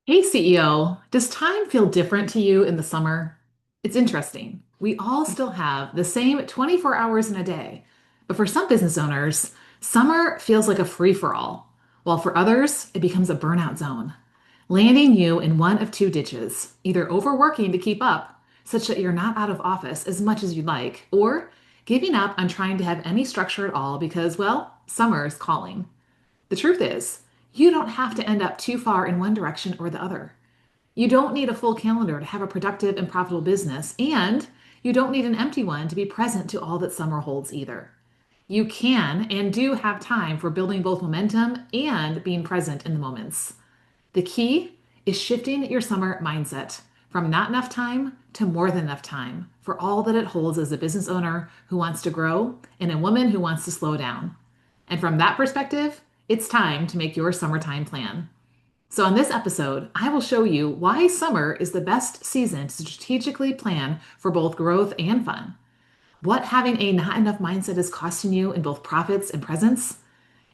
Hey CEO, does time feel different to you in the summer? It's interesting. We all still have the same 24 hours in a day, but for some business owners, summer feels like a free-for-all, while for others, it becomes a burnout zone, landing you in one of two ditches, either overworking to keep up, such that you're not out of office as much as you'd like, or giving up on trying to have any structure at all because, well, summer is calling. The truth is, you don't have to end up too far in one direction or the other. You don't need a full calendar to have a productive and profitable business, and you don't need an empty one to be present to all that summer holds either. You can and do have time for building both momentum and being present in the moments. The key is shifting your summer mindset from not enough time to more than enough time for all that it holds as a business owner who wants to grow and a woman who wants to slow down. And from that perspective, it's time to make your summertime plan. So, on this episode, I will show you why summer is the best season to strategically plan for both growth and fun, what having a not enough mindset is costing you in both profits and presence,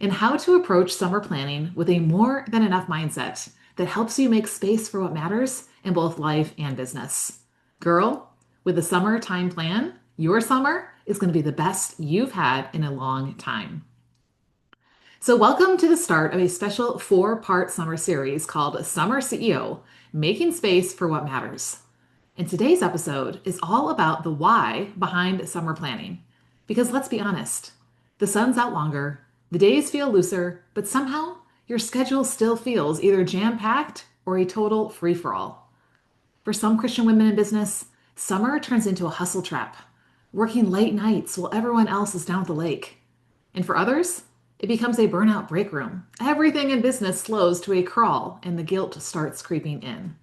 and how to approach summer planning with a more than enough mindset that helps you make space for what matters in both life and business. Girl, with a summertime plan, your summer is going to be the best you've had in a long time. So, welcome to the start of a special four-part summer series called Summer CEO Making Space for What Matters. And today's episode is all about the why behind summer planning. Because let's be honest, the sun's out longer, the days feel looser, but somehow your schedule still feels either jam-packed or a total free-for-all. For some Christian women in business, summer turns into a hustle trap, working late nights while everyone else is down at the lake. And for others, it becomes a burnout break room. Everything in business slows to a crawl and the guilt starts creeping in.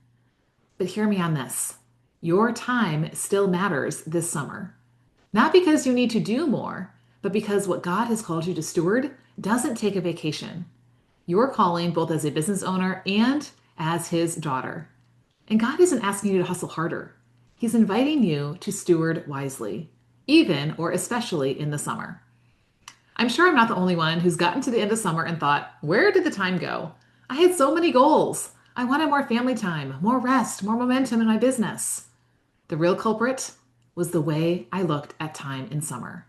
But hear me on this. Your time still matters this summer. Not because you need to do more, but because what God has called you to steward doesn't take a vacation. You're calling both as a business owner and as his daughter. And God isn't asking you to hustle harder. He's inviting you to steward wisely, even or especially in the summer. I'm sure I'm not the only one who's gotten to the end of summer and thought, where did the time go? I had so many goals. I wanted more family time, more rest, more momentum in my business. The real culprit was the way I looked at time in summer.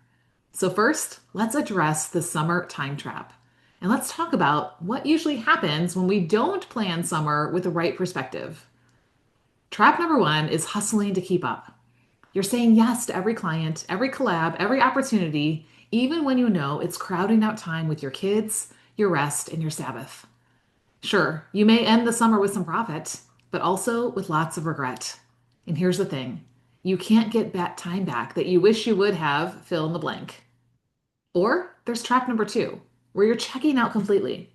So, first, let's address the summer time trap. And let's talk about what usually happens when we don't plan summer with the right perspective. Trap number one is hustling to keep up. You're saying yes to every client, every collab, every opportunity, even when you know it's crowding out time with your kids, your rest, and your Sabbath. Sure, you may end the summer with some profit, but also with lots of regret. And here's the thing, you can't get that time back that you wish you would have fill in the blank. Or there's trap number two, where you're checking out completely.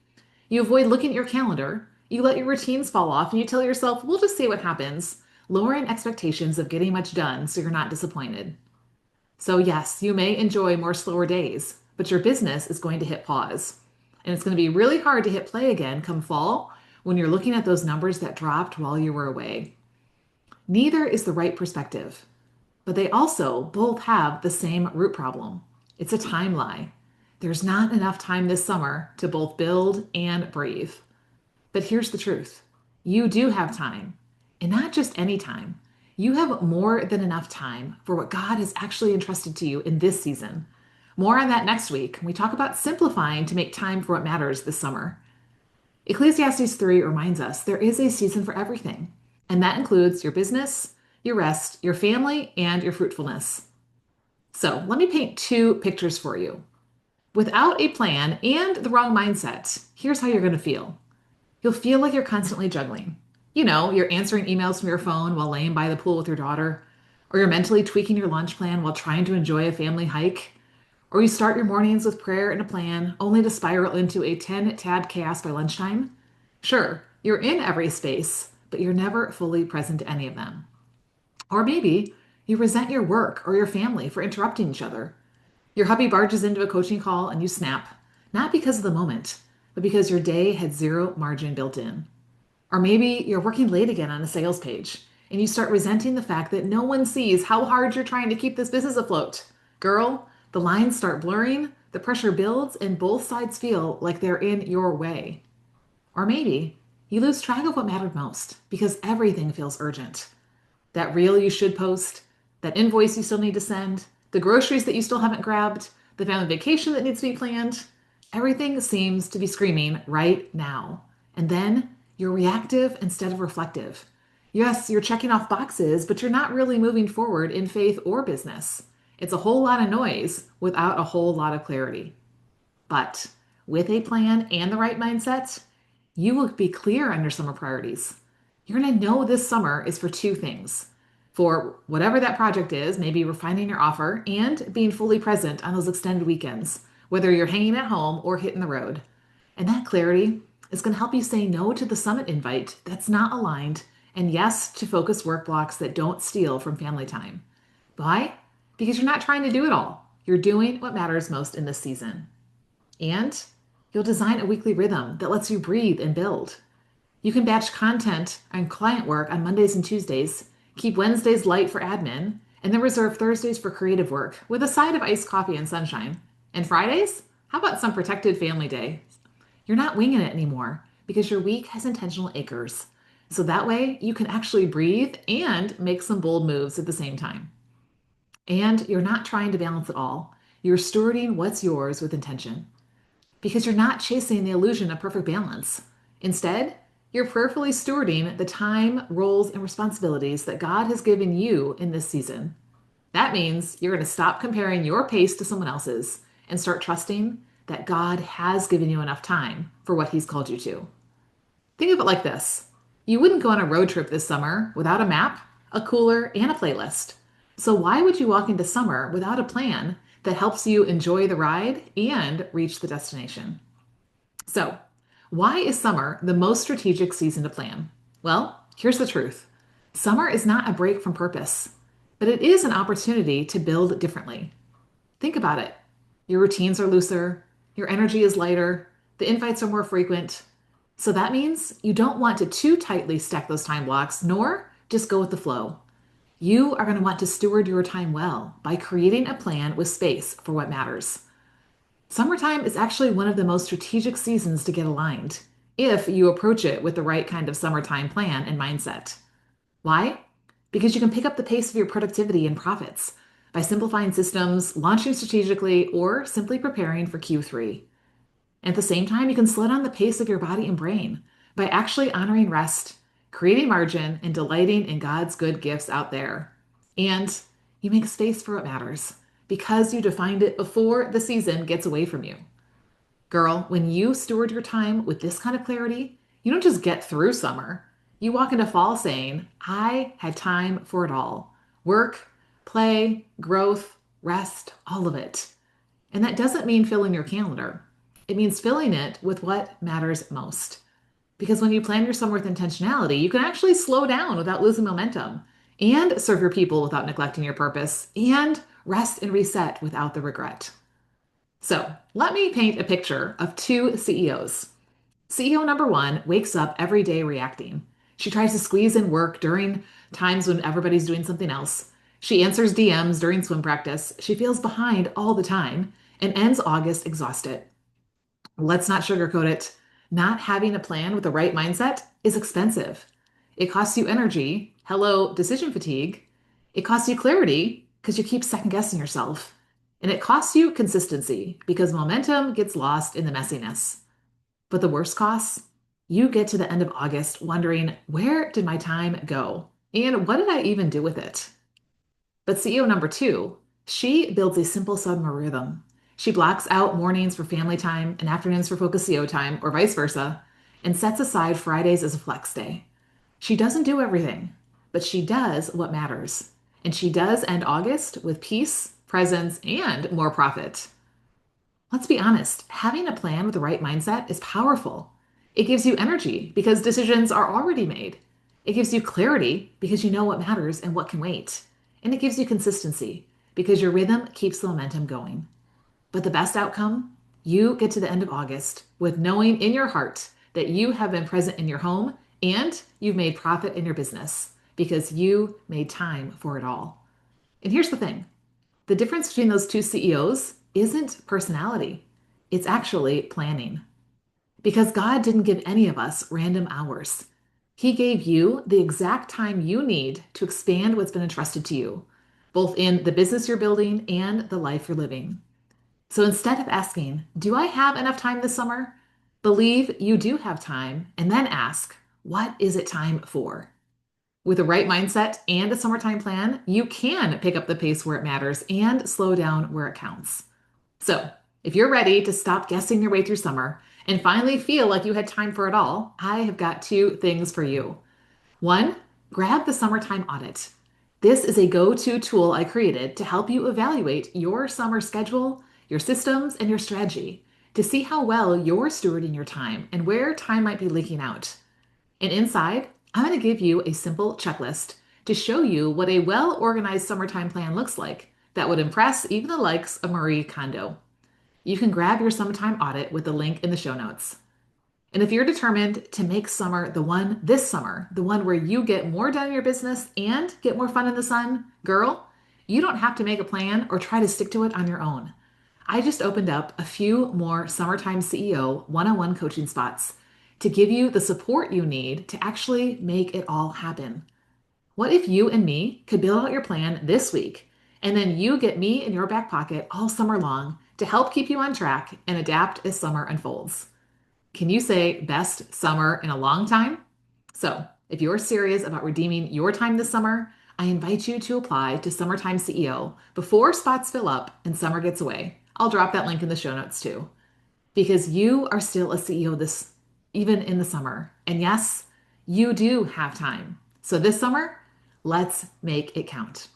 You avoid looking at your calendar, you let your routines fall off, and you tell yourself, we'll just see what happens, lowering expectations of getting much done so you're not disappointed. So, yes, you may enjoy more slower days, but your business is going to hit pause. And it's going to be really hard to hit play again come fall when you're looking at those numbers that dropped while you were away. Neither is the right perspective, but they also both have the same root problem. It's a time lie. There's not enough time this summer to both build and breathe. But here's the truth. You do have time, and not just any time. You have more than enough time for what God has actually entrusted to you in this season. More on that next week when we talk about simplifying to make time for what matters this summer. Ecclesiastes 3 reminds us there is a season for everything, and that includes your business, your rest, your family, and your fruitfulness. So let me paint two pictures for you. Without a plan and the wrong mindset, here's how you're going to feel. You'll feel like you're constantly juggling. You know, you're answering emails from your phone while laying by the pool with your daughter, or you're mentally tweaking your lunch plan while trying to enjoy a family hike, or you start your mornings with prayer and a plan only to spiral into a 10 tad chaos by lunchtime. Sure, you're in every space, but you're never fully present to any of them. Or maybe you resent your work or your family for interrupting each other. Your hubby barges into a coaching call and you snap, not because of the moment, but because your day had zero margin built in. Or maybe you're working late again on a sales page and you start resenting the fact that no one sees how hard you're trying to keep this business afloat. Girl, the lines start blurring, the pressure builds, and both sides feel like they're in your way. Or maybe you lose track of what mattered most because everything feels urgent. That reel you should post, that invoice you still need to send, the groceries that you still haven't grabbed, the family vacation that needs to be planned. Everything seems to be screaming right now. And then you're reactive instead of reflective. Yes, you're checking off boxes, but you're not really moving forward in faith or business. It's a whole lot of noise without a whole lot of clarity. But with a plan and the right mindset, you will be clear on your summer priorities. You're going to know this summer is for two things. For whatever that project is, maybe refining your offer and being fully present on those extended weekends, whether you're hanging at home or hitting the road. And that clarity is going to help you say no to the summit invite that's not aligned and yes to focus work blocks that don't steal from family time. Why? Because you're not trying to do it all. You're doing what matters most in this season. And you'll design a weekly rhythm that lets you breathe and build. You can batch content and client work on Mondays and Tuesdays, keep Wednesdays light for admin, and then reserve Thursdays for creative work with a side of iced coffee and sunshine. And Fridays? How about some protected family day? You're not winging it anymore because your week has intentional anchors. So that way you can actually breathe and make some bold moves at the same time. And you're not trying to balance it all. You're stewarding what's yours with intention because you're not chasing the illusion of perfect balance. Instead, you're prayerfully stewarding the time, roles, and responsibilities that God has given you in this season. That means you're going to stop comparing your pace to someone else's and start trusting that God has given you enough time for what He's called you to. Think of it like this: you wouldn't go on a road trip this summer without a map, a cooler, and a playlist. So, why would you walk into summer without a plan that helps you enjoy the ride and reach the destination? So, why is summer the most strategic season to plan? Well, here's the truth: summer is not a break from purpose, but it is an opportunity to build differently. Think about it. Your routines are looser, your energy is lighter, the invites are more frequent. So that means you don't want to too tightly stack those time blocks, nor just go with the flow. You are going to want to steward your time well by creating a plan with space for what matters. Summertime is actually one of the most strategic seasons to get aligned if you approach it with the right kind of summertime plan and mindset. Why? Because you can pick up the pace of your productivity and profits by simplifying systems, launching strategically, or simply preparing for Q3. At the same time, you can slow down the pace of your body and brain by actually honoring rest, creating margin, and delighting in God's good gifts out there. And you make space for what matters because you defined it before the season gets away from you. Girl, when you steward your time with this kind of clarity, you don't just get through summer. You walk into fall saying, I have time for it all: work, play, growth, rest, all of it. And that doesn't mean filling your calendar. It means filling it with what matters most. Because when you plan your summer with intentionality, you can actually slow down without losing momentum and serve your people without neglecting your purpose and rest and reset without the regret. So let me paint a picture of two CEOs. CEO number one wakes up every day reacting. She tries to squeeze in work during times when everybody's doing something else. She answers DMs during swim practice. She feels behind all the time and ends August exhausted. Let's not sugarcoat it. Not having a plan with the right mindset is expensive. It costs you energy. Hello, decision fatigue. It costs you clarity because you keep second guessing yourself. And it costs you consistency because momentum gets lost in the messiness. But the worst costs, you get to the end of August wondering, where did my time go? And what did I even do with it? But CEO number two, she builds a simple summer rhythm. She blocks out mornings for family time and afternoons for focus CO time, or vice versa, and sets aside Fridays as a flex day. She doesn't do everything, but she does what matters. And she does end August with peace, presence, and more profit. Let's be honest, having a plan with the right mindset is powerful. It gives you energy because decisions are already made. It gives you clarity because you know what matters and what can wait. And it gives you consistency because your rhythm keeps the momentum going. But the best outcome, you get to the end of August with knowing in your heart that you have been present in your home and you've made profit in your business because you made time for it all. And here's the thing: the difference between those two CEOs isn't personality, it's actually planning. Because God didn't give any of us random hours. He gave you the exact time you need to expand what's been entrusted to you, both in the business you're building and the life you're living. So instead of asking, do I have enough time this summer? Believe you do have time and then ask, what is it time for? With the right mindset and a summertime plan, you can pick up the pace where it matters and slow down where it counts. So, if you're ready to stop guessing your way through summer and finally feel like you had time for it all, I have got two things for you. One, grab the summertime audit. This is a go-to tool I created to help you evaluate your summer schedule, your systems, and your strategy to see how well you're stewarding your time and where time might be leaking out. And inside, I'm going to give you a simple checklist to show you what a well-organized summertime plan looks like that would impress even the likes of Marie Kondo. You can grab your summertime audit with the link in the show notes. And if you're determined to make summer the one this summer, the one where you get more done in your business and get more fun in the sun, girl, you don't have to make a plan or try to stick to it on your own. I just opened up a few more summertime CEO one-on-one coaching spots to give you the support you need to actually make it all happen. What if you and me could build out your plan this week, and then you get me in your back pocket all summer long to help keep you on track and adapt as summer unfolds? Can you say best summer in a long time? So, if you're serious about redeeming your time this summer, I invite you to apply to Summertime CEO before spots fill up and summer gets away. I'll drop that link in the show notes too, because you are still a CEO this even in the summer. And yes, you do have time. So this summer, let's make it count.